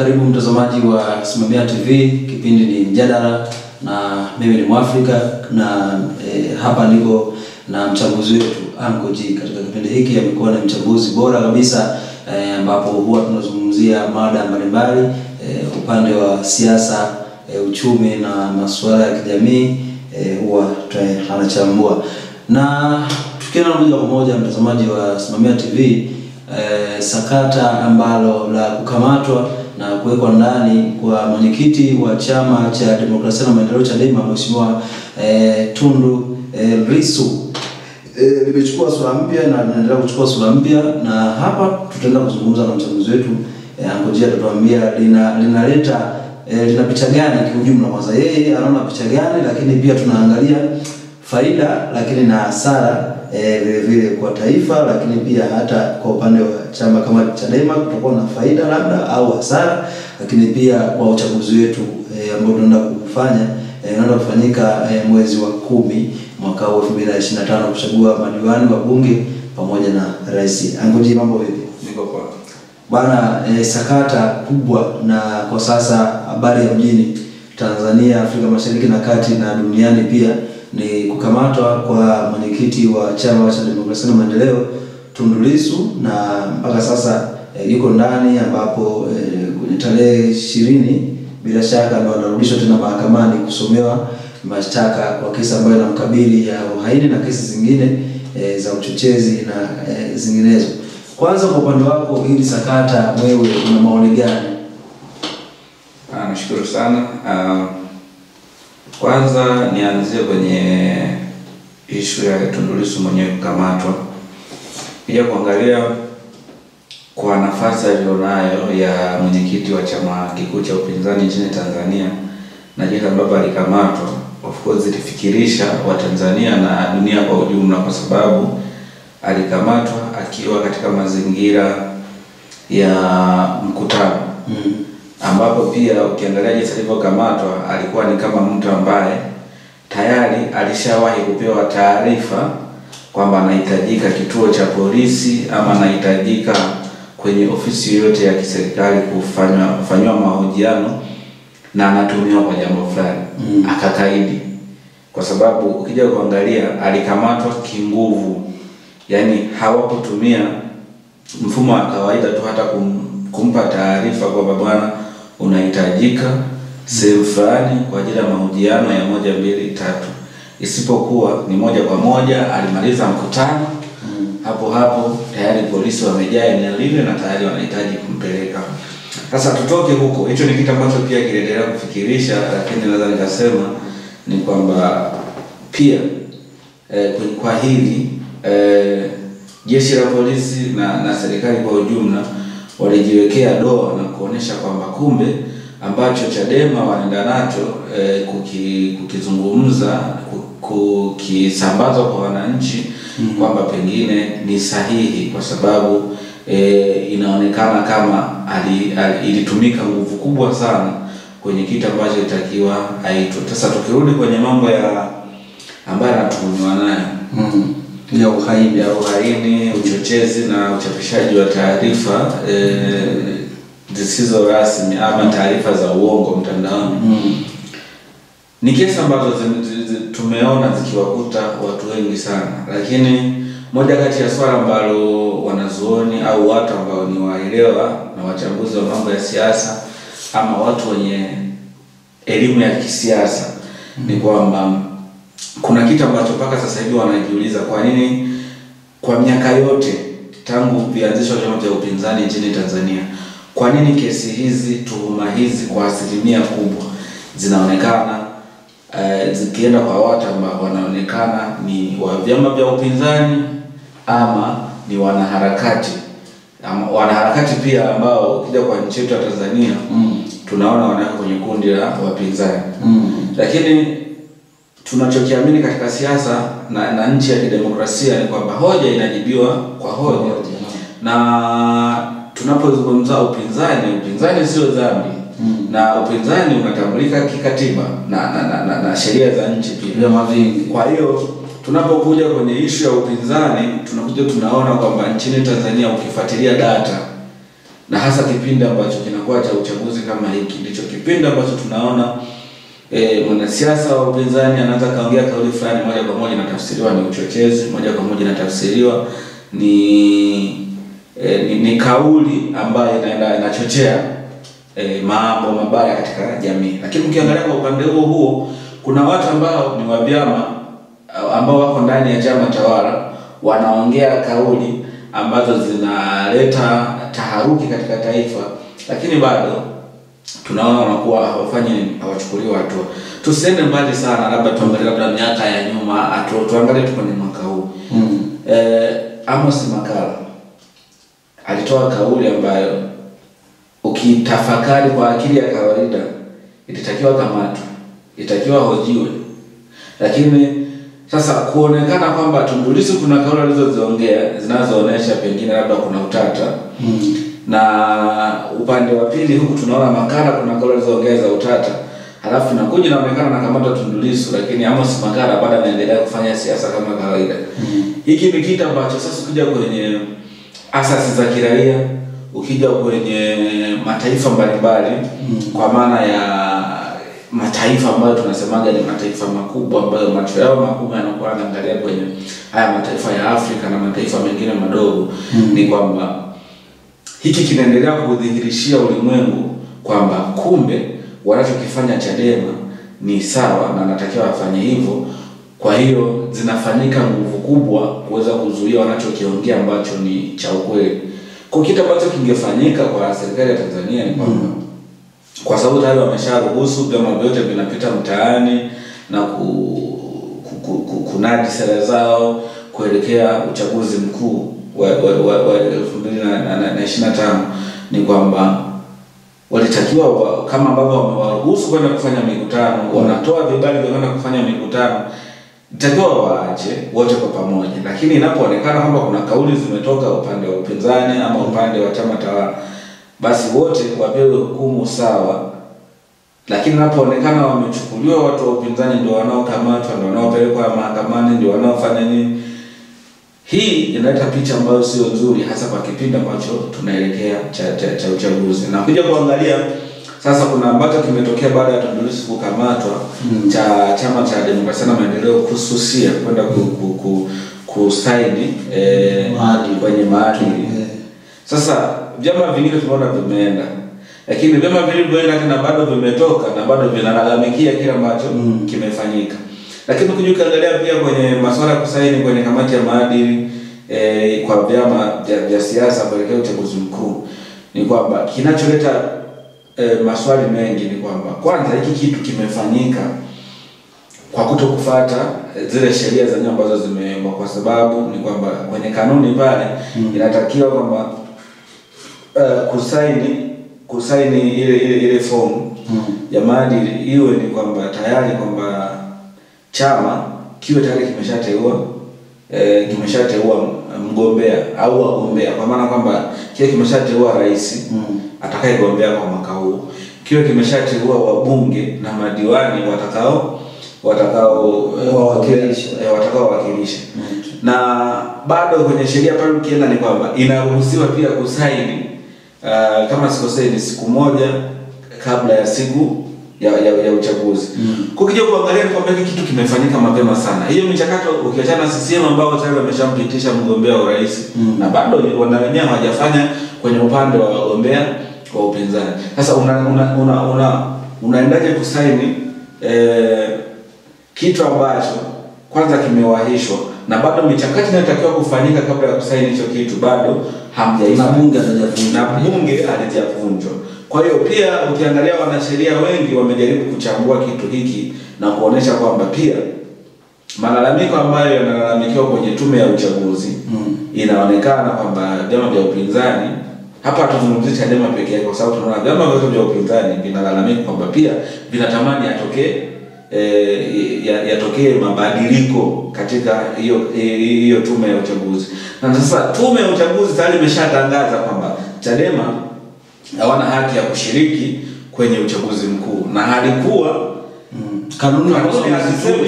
Karibu mtazamaji wa Simamia TV, kipindi ni mjadala na mimi ni Mwafrika na hapa niko na mchambuzi wetu Uncle G. Katika kipindi hiki amekuwa na mchambuzi bora kabisa ambapo huwa tunazungumzia mada mbalimbali upande wa siasa, uchumi na masuala ya kijamii huwa tunachambua. Na tukienda moja kwa moja mtazamaji wa Simamia TV, sakata ambalo la kukamatwa na kuwekwa ndani kwa mwenyekiti wa chama cha Demokrasia na Maendeleo Chadema Mheshimiwa Tundu Lissu limechukua sura mpya na linaendelea kuchukua sura mpya, na hapa tutaenda kuzungumza na mchambuzi wetu Angojea atatuambia linaleta lina picha gani kiujumla. Kwanza yeye anaona picha gani, lakini pia tunaangalia faida lakini na hasara vile vile kwa taifa, lakini pia hata kwa upande wa chama kama Chadema kutakuwa na faida labda au hasara, lakini pia kwa uchaguzi wetu ambao tunaenda kufanya unaenda kufanyika mwezi wa 10 mwaka 2025 kuchagua madiwani wa bunge pamoja na rais. Angoje, mambo vipi? Niko poa bana. Sakata kubwa na kwa sasa habari ya mjini Tanzania, Afrika Mashariki na Kati na duniani pia ni kukamatwa kwa mwenyekiti wa chama cha Demokrasia na Maendeleo Tundu Lissu, na mpaka sasa yuko ndani, ambapo kwenye tarehe 20 bila shaka ndio anarudishwa tena mahakamani kusomewa mashtaka kwa kesi ambayo inamkabili ya uhaini na kesi zingine za uchochezi na zinginezo. Kwanza kwa upande wako hili sakata, wewe una maoni gani? Nashukuru sana. Kwanza nianzie kwenye issue ya Tundu Lissu mwenyewe kukamatwa. Pia kuangalia kwa nafasi alionayo ya mwenyekiti wa chama kikuu cha upinzani nchini Tanzania na jinsi ambavyo alikamatwa, of course ilifikirisha Watanzania na dunia kwa ujumla, kwa sababu alikamatwa akiwa katika mazingira ya mkutano ambapo pia ukiangalia jinsi alivyokamatwa alikuwa ni kama mtu ambaye tayari alishawahi kupewa taarifa kwamba anahitajika kituo cha polisi ama anahitajika kwenye ofisi yoyote ya kiserikali kufanywa mahojiano na anatumiwa kwa jambo fulani. Akakaidi, kwa sababu ukija kuangalia alikamatwa kinguvu, yani hawakutumia mfumo wa kawaida tu hata kumpa taarifa kwamba bwana unahitajika sehemu fulani kwa ajili ya mahojiano ya 1 2 3, isipokuwa ni moja kwa moja alimaliza mkutano hapo tayari polisi wamejaa eneo lile na tayari wanahitaji kumpeleka. Sasa tutoke huko, hicho ni kitu ambacho pia kiliendelea kufikirisha, lakini naweza nikasema ni kwamba pia kwa hili jeshi la polisi na serikali kwa ujumla walijiwekea doa na kuonesha kwamba kumbe ambacho Chadema wanaenda nacho kukizungumza kukisambazwa kwa wananchi kwamba pengine ni sahihi, kwa sababu inaonekana kama ilitumika nguvu kubwa sana kwenye kitu ambacho itakiwa haitwe. Sasa tukirudi kwenye mambo ya ambayo anatuhumiwa nayo ya uhaini, uchochezi na uchapishaji wa taarifa zisizo rasmi ama taarifa za uongo mtandaoni, ni kesi ambazo tumeona zikiwakuta watu wengi sana. Lakini moja kati ya swala ambalo wanazuoni au watu ambao ni waelewa na wachambuzi wa mambo ya siasa ama watu wenye elimu ya kisiasa ni kwamba kuna kitu ambacho mpaka sasa hivi wanajiuliza, kwa nini kwa miaka yote tangu vianzishwa vyama vya upinzani nchini Tanzania, kwa nini kesi hizi, tuhuma hizi kwa asilimia kubwa zinaonekana zikienda kwa watu ambao wanaonekana ni wa vyama vya upinzani ama ni wanaharakati pia, ambao ukija kwa nchi yetu ya Tanzania tunaona wanaweka kwenye kundi la wapinzani. Lakini tunachokiamini katika siasa na nchi ya kidemokrasia ni kwamba hoja inajibiwa kwa hoja. Na tunapozungumza upinzani sio dhambi. Na upinzani unatambulika kikatiba na sheria za nchi pia. Kwa hiyo tunapokuja kwenye issue ya upinzani tunakuja tunaona kwamba nchini Tanzania ukifuatilia data na hasa kipindi ambacho kinakuwa cha uchaguzi kama hiki. Ndicho kipindi ambacho tunaona mwanasiasa wa upinzani anaanza kaongea kauli fulani, moja kwa moja inatafsiriwa ni uchochezi, moja kwa moja inatafsiriwa ni kauli ambayo inachochea mambo mabaya katika jamii. Lakini ukiangalia kwa upande huo kuna watu ambao ni wa vyama ambao wako ndani ya chama tawala wanaongea kauli ambazo zinaleta taharuki katika taifa, lakini bado tunaona wanakuwa hawachukuliwi hatua. Tusiende mbali sana, labda tuangalie labda miaka ya nyuma, tuangalie tu kwenye mwaka huu. Amos Makalla alitoa kauli ambayo ukitafakari kwa akili ya kawaida ilitakiwa kamatwe, itakiwa hojiwe. Lakini sasa kuonekana kwamba Tundu Lissu kuna kauli alizoziongea zinazoonesha pengine labda kuna utata, na upande wa pili huku tunaona Makalla kuna kauli alizoongea za utata, halafu inakuja inaonekana nakamata Tundu Lissu, lakini Amos Makalla bado anaendelea kufanya siasa kama kawaida. Hiki ni kitu ambacho sasa ukija kwenye asasi za kiraia, ukija kwenye mataifa mbalimbali, kwa maana ya mataifa ambayo tunasemaga ni mataifa makubwa ambayo macho yao makubwa yanakuwa yanaangalia kwenye haya mataifa ya Afrika na mataifa mengine madogo, ni kwamba hiki kinaendelea kudhihirishia ulimwengu kwamba kumbe wanachokifanya Chadema ni sawa na natakiwa wafanye hivyo. Kwa hiyo zinafanyika nguvu kubwa kuweza kuzuia wanachokiongea ambacho ni cha ukweli. Kwa kitu ambacho kingefanyika kwa serikali ya Tanzania ni kwamba kwa sababu tayari wamesharuhusu vyama vyote vinapita mtaani na kunadi sera zao kuelekea uchaguzi mkuu wa 2025, ni kwamba walitakiwa kama ambavyo wamewaruhusu kwenda kufanya mikutano, wanatoa vibali vya kwenda kufanya mikutano, itakiwa waache wote kwa pamoja. Lakini inapoonekana kwamba kuna kauli zimetoka upande wa upinzani ama upande wa chama tawala, basi wote wapewe hukumu sawa. Lakini inapoonekana wamechukuliwa watu wa upinzani ndio wanaokamatwa, ndio wanaopelekwa mahakamani, ndio wanaofanya nini, hii inaleta picha ambayo sio nzuri, hasa kwa kipindi ambacho tunaelekea cha uchaguzi. Na kuja kuangalia sasa kuna ambacho kimetokea baada ya Tundu Lissu kukamatwa, cha chama cha Demokrasia na Maendeleo kususia kwenda kusaini kwenye maadili. Sasa vyama vingine tunaona vimeenda, lakini vyama vilivyoenda tena bado vimetoka na bado vinalalamikia kile ambacho kimefanyika. Lakini ukiangalia pia kwenye masuala ya kusaini kwenye kamati ya maadili kwa vyama vya siasa kuelekea uchaguzi mkuu, ni kwamba kinacholeta maswali mengi ni kwamba kwanza hiki kitu kimefanyika kwa kutokufuata zile sheria zenyewe ambazo zimewekwa, kwa sababu ni kwamba kwenye kanuni pale inatakiwa kwamba kusaini ile fomu ya maadili iwe ni kwamba tayari kwamba chama kiwe tayari kimeshateua mgombea au wagombea, kwa maana kwamba kiwe kimeshateua rais atakayegombea kwa mwaka huu, kiwe kimeshateua wabunge na madiwani watakaowakilisha. Na bado kwenye sheria pale ukienda ni kwamba inaruhusiwa pia kusaini kama sikosei ni siku moja kabla ya siku ya uchaguzi. Kukija kuangalia kwamba hiki kitu kimefanyika mapema sana. Hiyo michakato ukiachana CCM ambao tayari wameshampitisha mgombea wa rais, na bado wenyewe hawajafanya kwenye upande wa wagombea wa upinzani. Sasa unaendaje kusaini kitu ambacho kwanza kimewahishwa, na bado michakato inatakiwa kufanyika kabla ya kusaini hicho kitu bado hamjaifanya, na bunge halijavunjwa. Kwa hiyo pia ukiangalia wanasheria wengi wamejaribu kuchambua kitu hiki na kuonesha kwamba pia malalamiko ambayo yanalalamikiwa kwenye tume ya uchaguzi inaonekana kwamba vyama vya upinzani, hapa tuzungumzie Chadema pekee yake, kwa sababu tunaona vyama vyote vya upinzani vinalalamika kwamba pia vinatamani yatokee mabadiliko katika hiyo tume ya uchaguzi. Na sasa tume ya uchaguzi tayari imeshatangaza kwamba Chadema hawana haki ya kushiriki kwenye uchaguzi mkuu, na halikuwa Kanuni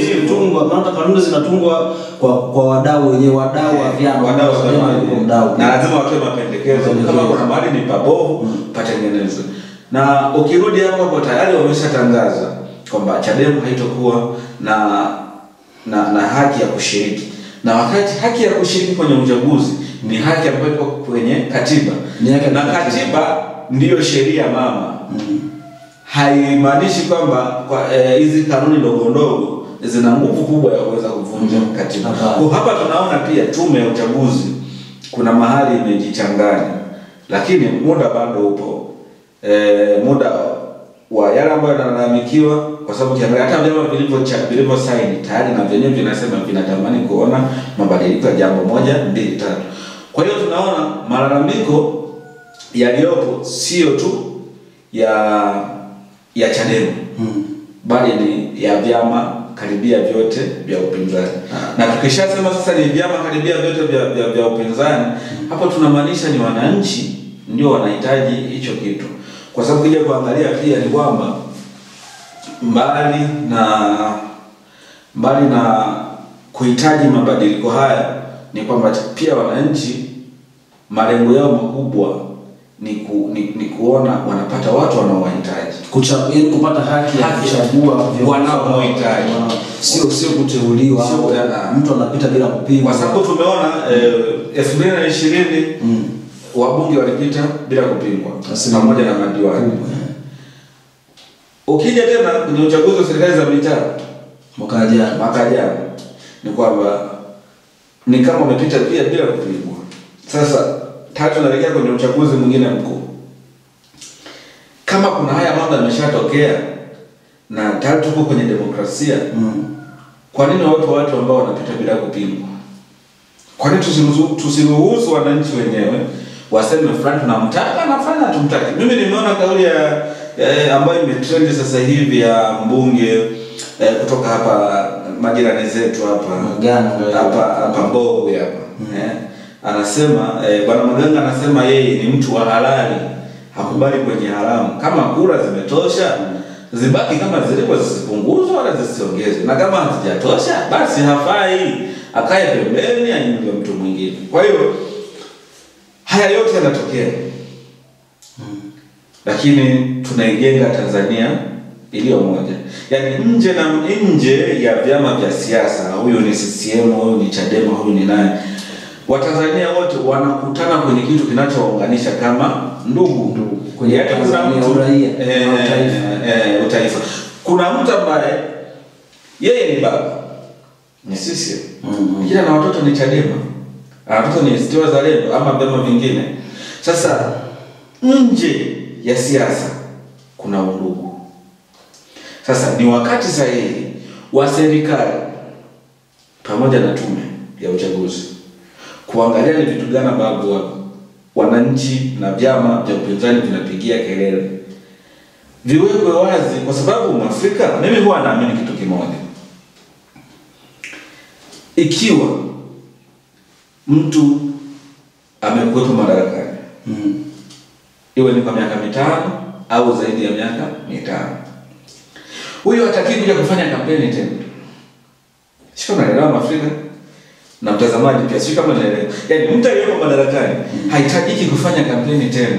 zinatungwa, maana kanuni zinatungwa kwa wadau wenyewe, wadau wa vyama, wadau wa vyama, na lazima watoe mapendekezo kama kuna mahali ni pabovu patengenezwe. Na ukirudi hapo tayari wameshatangaza kwamba Chadema haitokuwa na haki ya kushiriki. Na wakati haki ya kushiriki kwenye uchaguzi ni haki ambayo iko kwenye katiba. Na katiba ndiyo sheria mama. Haimaanishi kwamba hizi kanuni ndogo ndogo zina nguvu kubwa ya kuweza kuvunja katiba. Kwa hapa tunaona pia tume ya uchaguzi kuna mahali imejichanganya, lakini muda bado upo. Muda wa yale ambayo yanalalamikiwa, kwa sababu kiangalia hata vyama vilivyo sign tayari na vyenyewe vinasema vinatamani kuona mabadiliko ya jambo 1, 2, 3. Kwa hiyo tunaona malalamiko yaliyopo sio tu ya Chadema bali ni ya vyama karibia vyote vya upinzani. Na tukishasema sasa ni vyama karibia vyote vya upinzani, hapo tunamaanisha ni wananchi ndio wanahitaji hicho kitu. Kwa sababu kija kuangalia pia ni kwamba mbali na kuhitaji mabadiliko haya, ni kwamba pia wananchi malengo yao makubwa ni kuona wanapata watu wanaowahitaji, kupata haki ya kuchagua wanaohitaji, sio kuteuliwa, mtu anapita bila kupingwa. Kwa sababu tumeona 2020 wabunge walipita bila kupingwa pamoja na madiwani. Ukija tena kwenye uchaguzi wa serikali za mitaa mwaka jana ni kwamba ni kama wamepita pia bila kupingwa. Sasa tatu naelekea kwenye uchaguzi mwingine mkuu. Kama kuna haya mambo yameshatokea na tatu tuko kwenye demokrasia, kwa nini watu ambao wanapita bila kupingwa? Kwa nini tusiruhusu wananchi wenyewe waseme fulani tunamtaka na fulani hatumtaki? Mimi nimeona kauli ambayo imetrend sasa hivi ya mbunge kutoka hapa majirani zetu hapa Mbogwe hapa. Anasema Bwana Maganga anasema yeye ni mtu wa halali, hakubali kwenye haramu. Kama kura zimetosha zibaki kama zilivyo, zisipunguzwe wala zisiongezwe, na kama hazijatosha basi hafai, akae pembeni aingie mtu mwingine. Kwa hiyo haya yote yanatokea, lakini tunaijenga Tanzania iliyo moja. Yaani nje ya vyama vya siasa, huyu ni CCM, huyu ni Chadema, huyu ni nani, Watanzania wote wanakutana kwenye kitu kinachowaunganisha kama ndugu kwenye Tanzania, uraia, utaifa. Kuna mtu ambaye yeye ni baba ni sisi, kila na watoto ni Chadema, watoto ni ACT Wazalendo ama vyama vingine. Sasa nje ya siasa kuna undugu. Sasa ni wakati sahihi wa serikali pamoja na tume ya uchaguzi kuangalia ni vitu gani ambavyo wananchi na vyama vya upinzani vinapigia kelele, viwekwe wazi. Kwa sababu Mwafrika, mimi huwa naamini kitu kimoja: ikiwa mtu amekuwepo madarakani, iwe ni kwa miaka 5 au zaidi ya miaka 5, huyo hataki kuja kufanya kampeni tena. Sio, naelewa Mwafrika na mtazamaji pia, sio kama naelewa. Yaani mtu aliyepo madarakani hahitaji kufanya kampeni tena.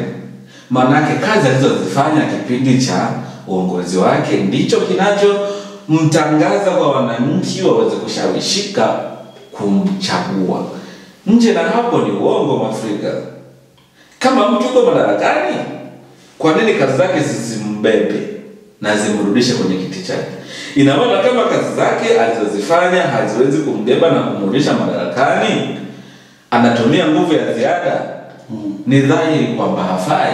Maana yake kazi alizozifanya kipindi cha uongozi wake ndicho kinachomtangaza kwa wananchi waweze kushawishika kumchagua. Nje na hapo ni uongo Mwafrika. Kama mtu yuko madarakani, kwa nini kazi zake zisimbebe na zimrudishe kwenye kiti chake? Ina maana kama kazi zake alizozifanya haziwezi kumbeba na kumrudisha madarakani, anatumia nguvu ya ziada, ni dhahiri kwamba hafai.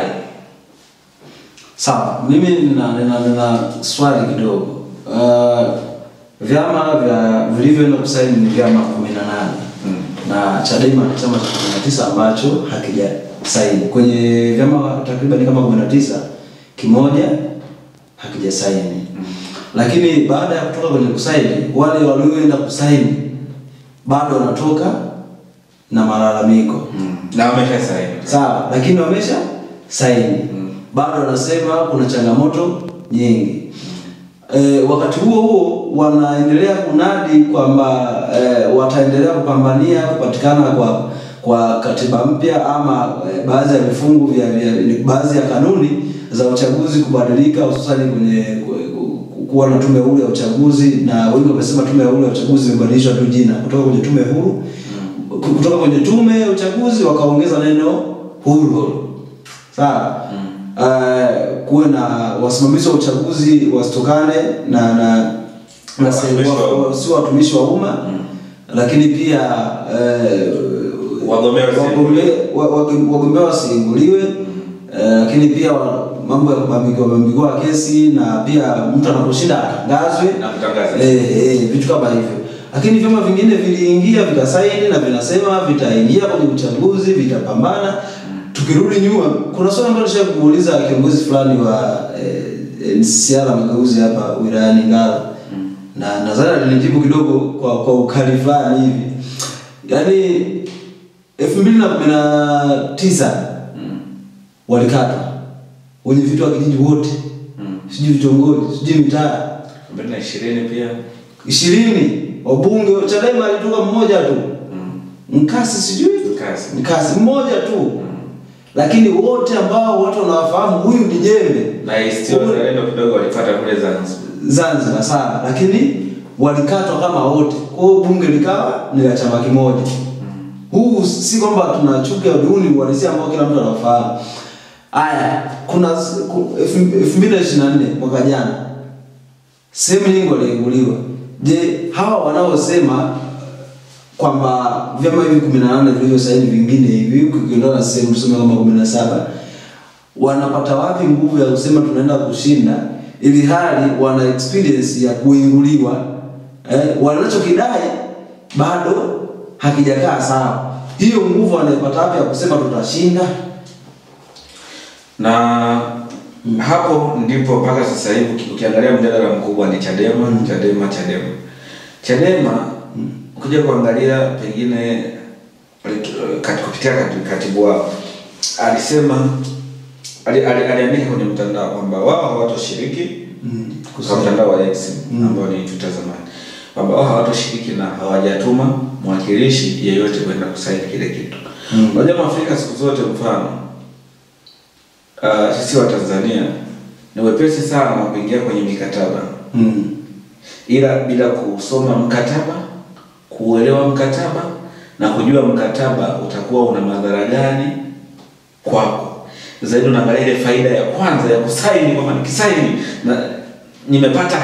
Sawa, mimi nina swali kidogo. Vyama vilivyoenda kusaini ni vyama 18 na Chadema ni chama cha 19 ambacho hakijasaini. Kwenye vyama takriban kama 19, kimoja hakijasaini. Lakini baada ya kutoka kwenye kusaini, wale walioenda kusaini bado wanatoka na malalamiko. Na wamesha saini. Sawa, lakini wamesha saini. Bado wanasema kuna changamoto nyingi. wakati huo wanaendelea kunadi kwamba wataendelea kupambania kupatikana kwa katiba mpya ama baadhi ya vifungu vya baadhi ya kanuni za uchaguzi kubadilika, hususan kwenye kuwa na tume huru ya uchaguzi. Na wengi wamesema tume huru ya uchaguzi imebadilishwa tu jina kutoka kwenye tume huru, kutoka kwenye tume ya uchaguzi wakaongeza neno huru. Sawa. Kuwe na wasimamizi wa uchaguzi wasitokane na sio watumishi wa umma, lakini pia wagombea wasiinguliwe, lakini pia mambo ya kubambikiwa kesi, na pia mtu anaposhinda atangazwe na kutangaza vitu kama hivyo. Lakini vyama vingine viliingia vikasaini na vinasema vitaingia kwenye uchaguzi, vitapambana. Tukirudi nyuma, kuna swali ambalo nisha kumuuliza kiongozi fulani wa NCCR Mageuzi hapa wilayani Ngara. Na nadhani alinijibu kidogo kwa ukali fulani hivi. Yaani 2019 walikatwa wenye vitu wa kijiji wote. Sijui vitongoji, sijui mitaa. 2020 pia 20 wabunge Chadema alitoka mmoja tu. Mkasi sijui Mkasi mmoja tu. Lakini wote ambao watu wanawafahamu huyu ni jembe, na istio kidogo walipata kule Zanzibar sana, lakini walikatwa kama wote. Kwa hiyo bunge likawa ni la chama kimoja. Huu si kwamba tunachukia duni walisia ambao kila mtu anafahamu. Haya, kuna 2024 mwaka jana sehemu nyingi waliinguliwa. Je, hawa wanaosema kwamba vyama hivi 18 vilivyosaini vingine hivi ukiondoa na sehemu tuseme kama 17 wanapata wapi nguvu ya kusema tunaenda kushinda, ili hali wana experience ya kuinguliwa? Wanachokidai bado hakijakaa sawa. Hiyo nguvu wanapata wapi ya kusema tutashinda? Na hapo ndipo mpaka sasa hivi ukiangalia mjadala mkubwa ni Chadema ukija kuangalia pengine kupitia katibu wao alisema aliandika kwenye mtandao kwamba wao hawatoshiriki kwa mtandao wa X ambao ni Twitter zamani, kwamba wao hawatoshiriki na hawajatuma mwakilishi yeyote kwenda kusaini kile kitu. Unajua Afrika siku zote, mfano sisi wa Tanzania ni wepesi sana kuingia kwenye mikataba ila bila kusoma mkataba, kuelewa mkataba na kujua mkataba utakuwa una madhara gani kwako. Zaidi unaangalia ile faida ya kwanza ya kusaini, kwamba nikisaini na nimepata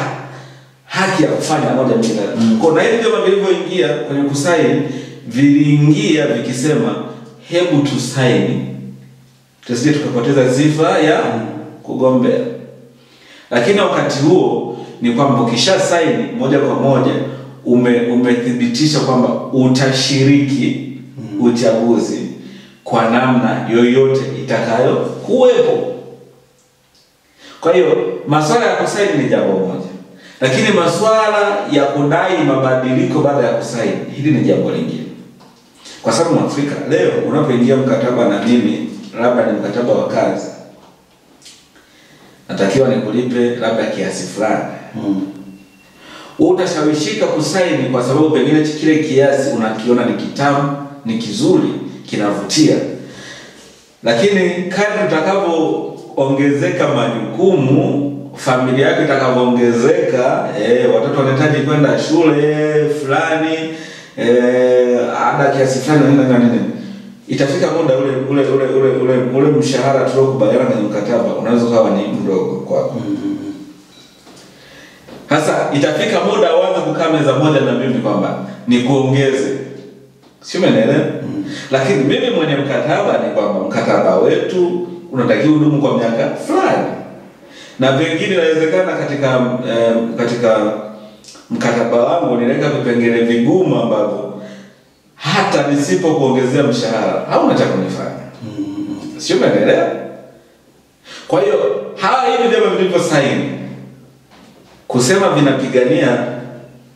haki ya kufanya moja mbili. Kwa na hiyo kama vilivyoingia kwenye kusaini, viliingia vikisema hebu tusaini tusije tukapoteza sifa ya kugombea. Lakini wakati huo ni kwamba ukisha saini moja kwa moja umethibitisha kwamba utashiriki uchaguzi kwa namna yoyote itakayo kuwepo. Kwa hiyo masuala ya kusaini ni jambo moja, lakini masuala ya kudai mabadiliko baada ya kusaini, hili ni jambo lingine. Kwa sababu Afrika leo unapoingia mkataba na mimi, labda ni mkataba wa kazi, natakiwa nikulipe labda kiasi fulani. Utashawishika kusaini kwa sababu pengine kile kiasi unakiona ni kitamu, ni kizuri, kinavutia. Lakini kadri utakavyoongezeka majukumu, familia yako itakavyoongezeka, watoto wanahitaji kwenda shule fulani, ada kiasi fulani na nini, itafika muda ule mshahara tuliokubaliana kwenye mkataba unaweza kuwa ni mdogo kwako. Sasa itafika muda uanze kukaa meza moja na mimi kwamba nikuongeze. Sio umeelewa? Lakini mimi mwenye mkataba ni kwamba mkataba wetu unatakiwa udumu kwa miaka fulani. Na pengine inawezekana katika mkataba wangu nileka vipengele vigumu ambavyo hata nisipokuongezea mshahara hauna cha kunifanya. Sio umeelewa? Kwa hiyo hawa hivi ndivyo vilivyosaini kusema vinapigania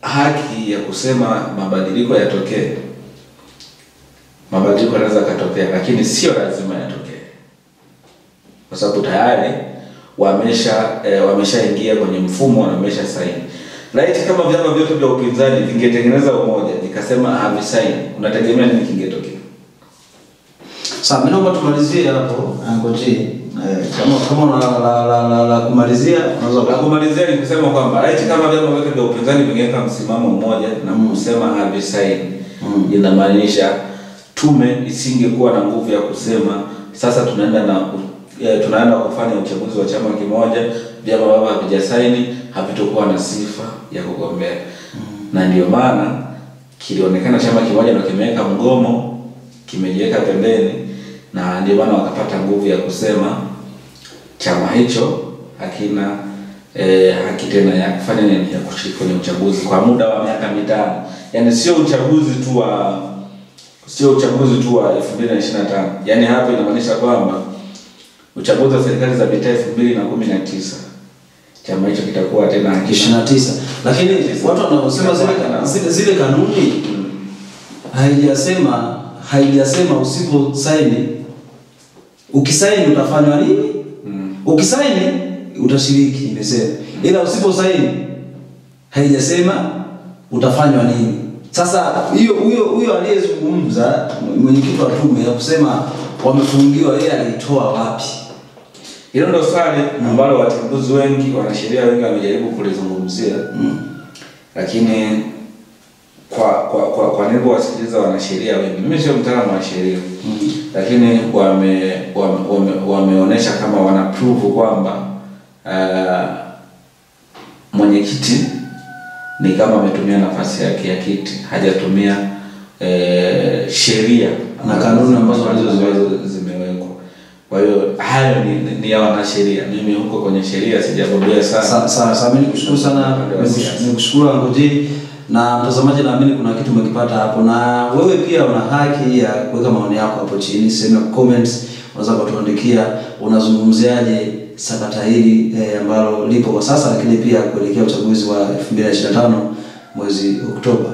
haki ya kusema mabadiliko yatokee. Mabadiliko yanaweza kutokea, lakini sio lazima yatokee. Kwa sababu tayari wameshaingia kwenye mfumo na wamesha saini. Right, kama vyama vyote vya upinzani vingetengeneza umoja nikasema havisaini, unategemea nini kingetokea? Sasa mimi naomba tumalizie hapo Angoji. Kama la kumalizia unaweza kumalizia ni kusema kwamba right, kama vyama vyote vya upinzani vingeweka msimamo mmoja na kusema havisaini, inamaanisha tume isingekuwa na nguvu ya kusema sasa tunaenda kufanya uchaguzi wa chama kimoja, vyama ambavyo havijasaini havitokuwa na sifa ya kugombea. Na ndio maana kilionekana chama kimoja ndio kimeweka mgomo, kimejiweka pembeni, na ndio maana wakapata nguvu ya kusema chama hicho hakina haki tena ya kufanya nini, ya kushiriki kwenye uchaguzi kwa muda wa miaka 5. Yaani sio uchaguzi tu wa 2025. Yaani hapo inamaanisha kwamba uchaguzi wa serikali za mitaa 2019 chama hicho kitakuwa tena 29. Lakini watu wanaosema zile kanuni haijasema usipo saini, ukisaini utafanywa nini? Ukisaini utashiriki, imesema. Ila usipo saini haijasema utafanywa nini. Sasa huyo aliyezungumza mwenyekiti wa tume ya kusema wamefungiwa, yeye alitoa wapi? Hilo ndio swali ambalo wachambuzi wengi, wanasheria wengi wamejaribu kulizungumzia. Lakini kwa nini wasikiliza wanasheria wengi? Mimi sio mtaalamu wa sheria. Lakini wameonesha kama wana prove kwamba mwenyekiti ni kama ametumia nafasi yake ya kiti, hajatumia sheria na kanuni ambazo zimewekwa. Kwa hiyo hayo ni ya wanasheria. Mimi huko kwenye sheria sijabobea sana. Sasa mimi nikushukuru sana, nikushukuru Angoji, na mtazamaji, naamini kuna kitu umekipata hapo, na wewe pia una haki ya kuweka maoni yako hapo chini sehemu ya comments. Unaweza kutuandikia unazungumziaje sakata hili ambalo lipo kwa sasa, lakini pia kuelekea uchaguzi wa 2025 mwezi Oktoba.